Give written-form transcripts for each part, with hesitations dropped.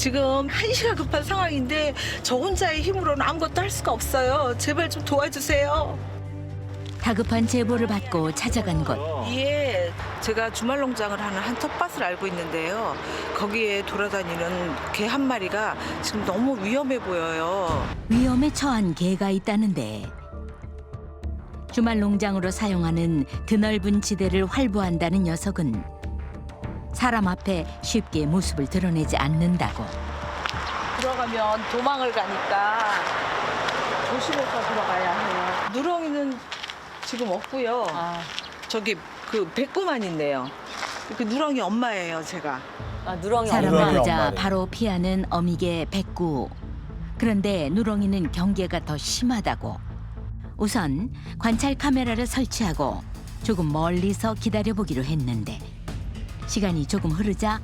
지금 한시가 급한 상황인데 저 혼자의 힘으로는 아무것도 할 수가 없어요. 제발 좀 도와주세요. 다급한 제보를 받고 찾아간 곳. 예, 제가 주말 농장을 하는 한 텃밭을 알고 있는데요. 거기에 돌아다니는 개 한 마리가 지금 너무 위험해 보여요. 위험에 처한 개가 있다는데 주말 농장으로 사용하는 드넓은 지대를 활보한다는 녀석은 사람 앞에 쉽게 모습을 드러내지 않는다고. 들어가면 도망을 가니까 조심해서 들어가야 해요. 누렁이는 지금 없고요. 저기 그 백구만 있네요. 그 누렁이 엄마예요, 제가. 아, 누렁이 사람을 엄마. 보자 엄마네. 바로 피하는 어미개 백구. 그런데 누렁이는 경계가 더 심하다고. 우선 관찰 카메라를 설치하고 조금 멀리서 기다려보기로 했는데 시간이 조금 흐르자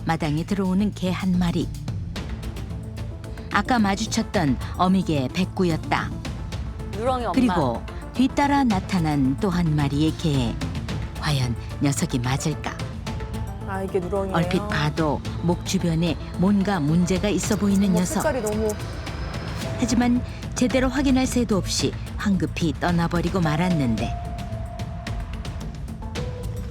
마당에 들어오는 개 한 마리. 아까 마주쳤던 어미개 백구였다. 누렁이 엄마. 그리고 뒤따라 나타난 또 한 마리의 개. 과연 녀석이 맞을까? 아, 이게 누렁이에요. 얼핏 봐도 목 주변에 뭔가 문제가 있어 보이는 녀석. 색깔이 너무. 하지만 제대로 확인할 새도 없이 황급히 떠나버리고 말았는데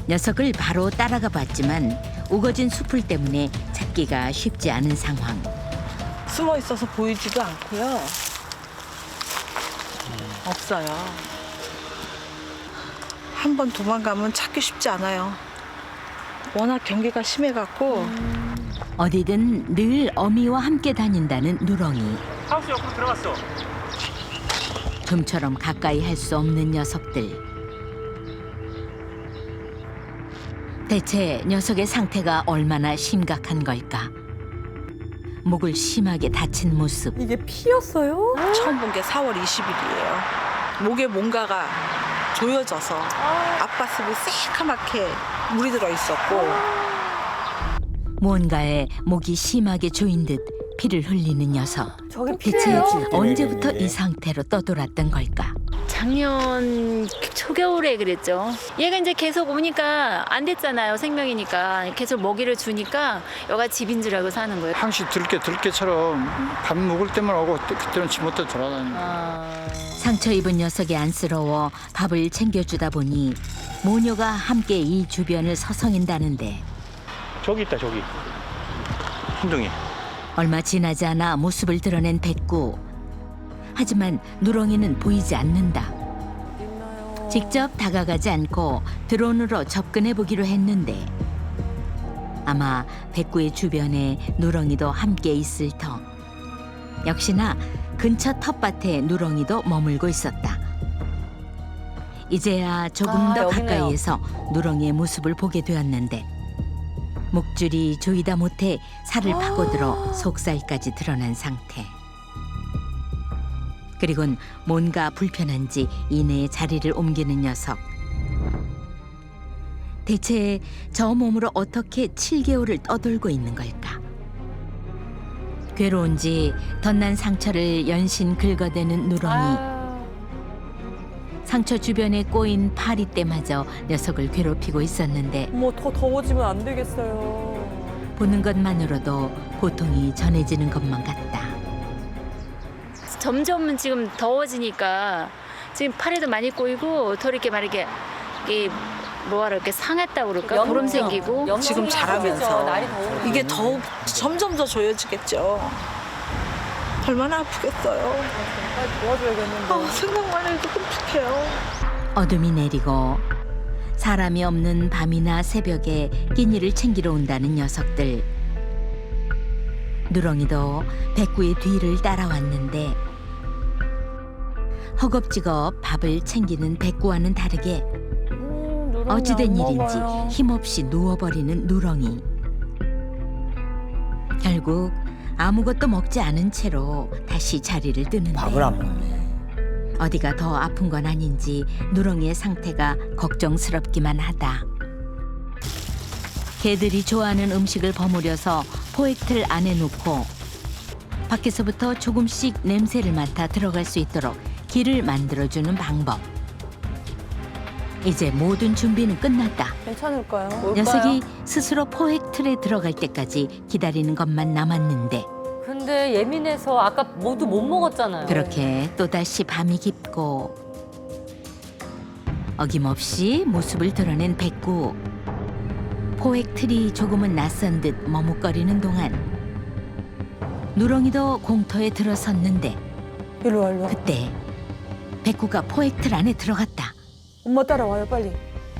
녀석을 바로 따라가 봤지만 우거진 숲풀 때문에 찾기가 쉽지 않은 상황. 숨어 있어서 보이지도 않고요. 없어요. 한 번 도망가면 찾기 쉽지 않아요. 워낙 경계가 심해갖고 어디든 늘 어미와 함께 다닌다는 누렁이. 하우스 옆으로 들어갔어. 좀처럼 가까이 할 수 없는 녀석들. 대체 녀석의 상태가 얼마나 심각한 걸까? 목을 심하게 다친 모습. 이게 피였어요? 처음 본 게 4월 20일이에요. 목에 뭔가가 조여져서 앞가슴이 새카맣게 물이 들어 있었고 무언가에 목이 심하게 조인 듯 피를 흘리는 녀석. 저게 대체 피예요? 언제부터 이 상태로 떠돌았던 걸까? 작년 초겨울에 그랬죠. 얘가 이제 계속 오니까 안 됐잖아요. 생명이니까. 계속 먹이를 주니까 여가 집인 줄 알고 사는 거예요. 항시 들깨처럼 밥 먹을 때만 오고 그때는 지못대 돌아다니고. 상처 입은 녀석이 안쓰러워 밥을 챙겨주다 보니 모녀가 함께 이 주변을 서성인다는데 저기 있다 저기. 흰둥이. 얼마 지나지 않아 모습을 드러낸 백구. 하지만 누렁이는 보이지 않는다. 있나요? 직접 다가가지 않고 드론으로 접근해 보기로 했는데 아마 백구의 주변에 누렁이도 함께 있을 터. 역시나 근처 텃밭에 누렁이도 머물고 있었다. 이제야 조금 더 여기네요. 가까이에서 누렁이의 모습을 보게 되었는데 목줄이 조이다 못해 살을 파고들어 속살까지 드러난 상태. 그리곤 뭔가 불편한지 이내에 자리를 옮기는 녀석. 대체 저 몸으로 어떻게 7개월을 떠돌고 있는 걸까? 괴로운지 덧난 상처를 연신 긁어대는 누렁이. 아, 상처 주변에 꼬인 파리떼마저 녀석을 괴롭히고 있었는데 어머, 더 더워지면 안 되겠어요. 보는 것만으로도 고통이 전해지는 것만 같다. 점점 지금 더워지니까 지금 팔에도 많이 꼬이고 더 이렇게 막 이렇게 이게 뭐하러 이렇게 상했다고 그럴까? 보름 생기고. 지금 염증이 자라면서 커지죠. 날이 더우면. 이게 더욱 점점 더 조여지겠죠. 얼마나 아프겠어요. 빨리 도와줘야겠는데. 생각만 해도 끔찍해요. 어둠이 내리고 사람이 없는 밤이나 새벽에 끼니를 챙기러 온다는 녀석들. 누렁이도 백구의 뒤를 따라왔는데 허겁지겁 밥을 챙기는 백구와는 다르게 누렁이 어찌된 안 일인지 먹어요. 힘없이 누워버리는 누렁이. 결국 아무것도 먹지 않은 채로 다시 자리를 뜨는데 밥을 안 먹네. 어디가 더 아픈 건 아닌지 누렁이의 상태가 걱정스럽기만 하다. 개들이 좋아하는 음식을 버무려서 포획틀 안에 놓고 밖에서부터 조금씩 냄새를 맡아 들어갈 수 있도록 길을 만들어주는 방법. 이제 모든 준비는 끝났다. 괜찮을까요? 녀석이 스스로 포획 틀에 들어갈 때까지 기다리는 것만 남았는데 근데 예민해서 아까 모두 못 먹었잖아요. 그렇게 또다시 밤이 깊고 어김없이 모습을 드러낸 백구. 포획 틀이 조금은 낯선 듯 머뭇거리는 동안 누렁이도 공터에 들어섰는데 일로 와, 일로 와. 그때 백구가 포획 틀 안에 들어갔다. 엄마 따라와요, 빨리.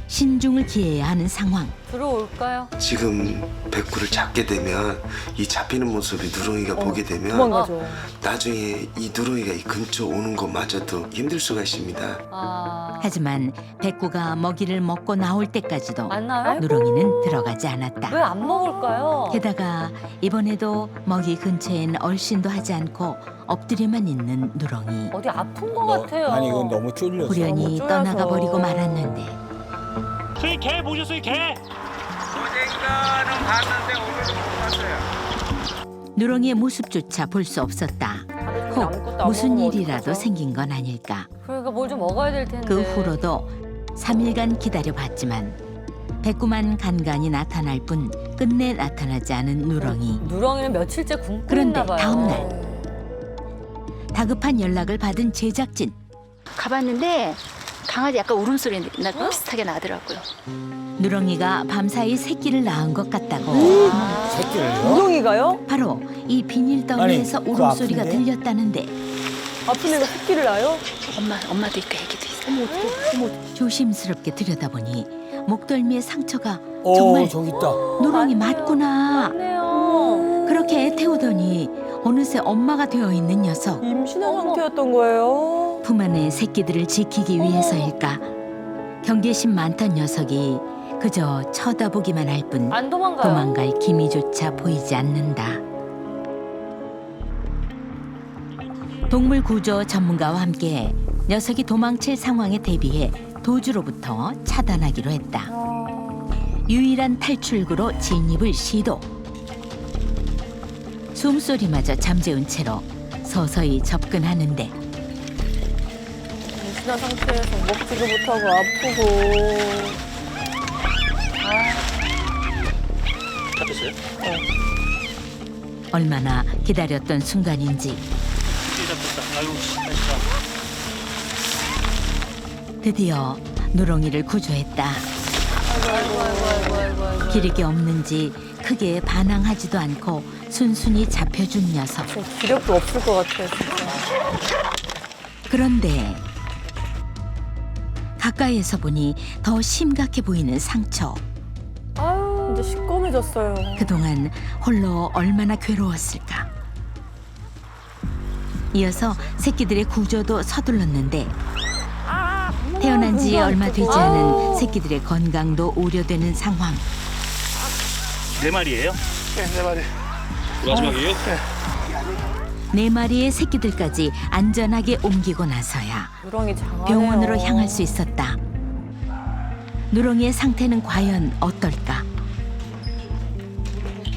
신중을 기해야 하는 상황. 들어올까요? 지금 백구를 잡게 되면 이 잡히는 모습이 누렁이가 보게 되면 도망가죠. 나중에 이 누렁이가 이 근처 오는 것마저도 힘들 수가 있습니다. 아, 하지만 백구가 먹이를 먹고 나올 때까지도 맞나요? 누렁이는 들어가지 않았다. 왜 안 먹을까요? 게다가 이번에도 먹이 근처엔 얼씬도 하지 않고 엎드려만 있는 누렁이. 어디 아픈 것 같아요. 아니 이건 너무 쫄려서. 후련히 너무 쫄아서. 떠나가 버리고 말았는데 저기 개 보셨어요, 개? 누렁이의 모습조차 볼 수 없었다. 혹 무슨 일이라도 생긴 건 아닐까. 그러니까 뭘 좀 먹어야 될 텐데. 그 후로도 3일간 기다려봤지만 백구만 간간히 나타날 뿐 끝내 나타나지 않은 누렁이. 누렁이는 며칠째 굶고 그런데 있나 봐요. 다음 날 다급한 연락을 받은 제작진. 가봤는데 강아지 약간 울음소리 비슷하게 나더라고요. 누렁이가 밤사이 새끼를 낳은 것 같다고. 새끼를요? 누렁이가요? 바로 이 비닐더미에서 아니, 그거 울음소리가 아픈데? 들렸다는데 아픈 애가 새끼를 낳아요? 엄마도 있고 애기도 있어. 조심스럽게 들여다보니 목덜미의 상처가 정말 저기 있다. 누렁이 맞구나. 맞네요. 그렇게 애태우더니 어느새 엄마가 되어 있는 녀석. 임신한 어머. 상태였던 거예요? 품 안의 새끼들을 지키기 위해서일까? 경계심 많던 녀석이 그저 쳐다보기만 할 뿐 안 도망가요. 도망갈 기미조차 보이지 않는다. 동물 구조 전문가와 함께 녀석이 도망칠 상황에 대비해 도주로부터 차단하기로 했다. 유일한 탈출구로 진입을 시도. 숨소리마저 잠재운 채로 서서히 접근하는데 임신한 상태에서 먹지도 못하고 아프고. 잡혔어요? 얼마나 기다렸던 순간인지 개 잡혔다. 아유, 진짜. 드디어 누렁이를 구조했다. 기력이 없는지 크게 반항하지도 않고 순순히 잡혀준 녀석. 지금 기력도 없을 것 같아요, 진짜. 그런데 가까이에서 보니 더 심각해 보이는 상처. 아유, 이제 시꺼매졌어요. 그동안 홀로 얼마나 괴로웠을까. 이어서 새끼들의 구조도 서둘렀는데 태어난 지 얼마 되지 않은 새끼들의 건강도 우려되는 상황. 네 마리예요? 네 마리. 마지막이에요? 네 마리의 새끼들까지 안전하게 옮기고 나서야 누렁이 장하네요. 병원으로 향할 수 있었다. 누렁이의 상태는 과연 어떨까?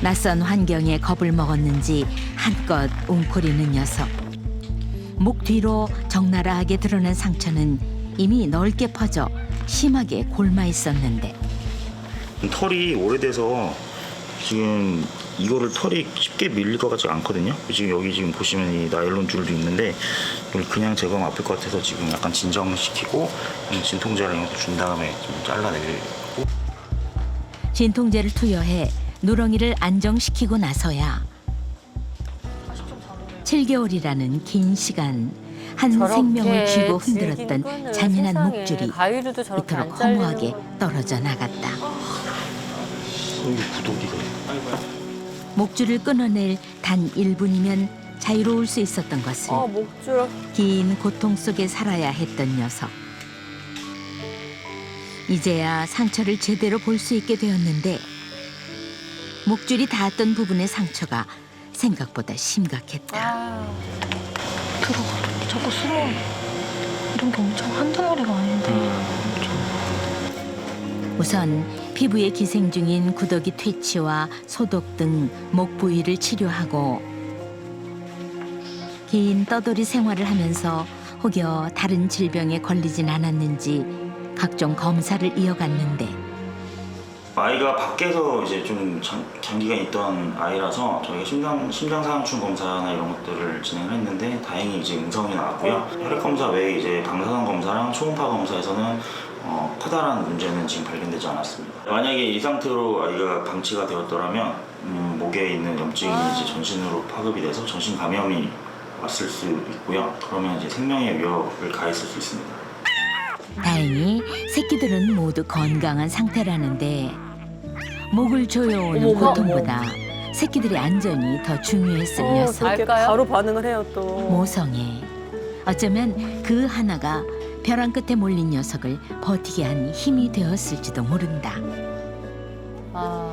낯선 환경에 겁을 먹었는지 한껏 웅크리는 녀석. 목 뒤로 적나라하게 드러난 상처는 이미 넓게 퍼져 심하게 골마 있었는데 털이 오래돼서 지금 이거를 털이 쉽게 밀릴 것 같지 않거든요. 지금 여기 지금 보시면 이 나일론 줄도 있는데 이걸 그냥 제거하면 아플 것 같아서 지금 약간 진정시키고 진통제를 준 다음에 좀 잘라내고. 진통제를 투여해 누렁이를 안정시키고 나서야 7개월이라는 긴 시간 한 생명을 쥐고 흔들었던 잔인한 목줄이 가위로도 저렇게 이토록 안 잘리는 허무하게 거. 떨어져 나갔다. 여기 구독이가. 목줄을 끊어낼 단 1분이면 자유로울 수 있었던 것을 아, 목줄. 긴 고통 속에 살아야 했던 녀석. 이제야 상처를 제대로 볼 수 있게 되었는데 목줄이 닿았던 부분의 상처가 생각보다 심각했다. 아, 저거 수로 이런 게 엄청 한두 마리가 아닌데. 우선 피부에 기생 중인 구더기 퇴치와 소독 등 목 부위를 치료하고 긴 떠돌이 생활을 하면서 혹여 다른 질병에 걸리진 않았는지 각종 검사를 이어갔는데 아이가 밖에서 이제 좀 장기가 있던 아이라서 저희가 심장상충 검사나 이런 것들을 진행을 했는데 다행히 이제 음성이 나왔고요. 혈액 검사 외에 이제 방사선 검사랑 초음파 검사에서는 커다란 문제는 지금 발견되지 않았습니다. 만약에 이 상태로 아이가 방치가 되었더라면 목에 있는 염증이 이제 전신으로 파급이 돼서 전신 감염이 왔을 수 있고요. 그러면 이제 생명의 위협을 가했을 수 있습니다. 다행히 새끼들은 모두 건강한 상태라는데 목을 조여오는 어머, 고통보다 새끼들의 안전이 더 중요했을 녀석. 그렇게 알까요? 바로 반응을 해요 또. 모성애. 어쩌면 그 하나가 벼랑 끝에 몰린 녀석을 버티게 한 힘이 되었을지도 모른다. 아,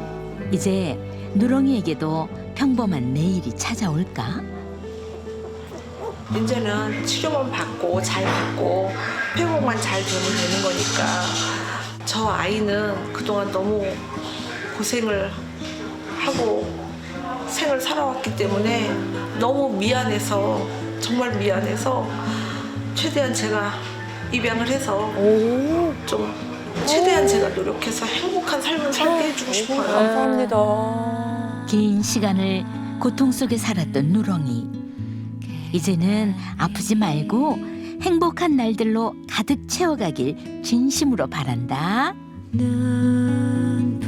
이제 누렁이에게도 평범한 내일이 찾아올까? 이제는 치료만 받고 잘 받고 회복만 잘 되면 되는 거니까 저 아이는 그동안 너무 고생을 하고 생을 살아왔기 때문에 너무 미안해서 정말 미안해서 최대한 제가 입양을 해서 좀 최대한 제가 노력해서 행복한 삶을 살게 해주고 싶어요. 감사합니다. 긴 시간을 고통 속에 살았던 누렁이. 이제는 아프지 말고 행복한 날들로 가득 채워가길 진심으로 바란다. 눈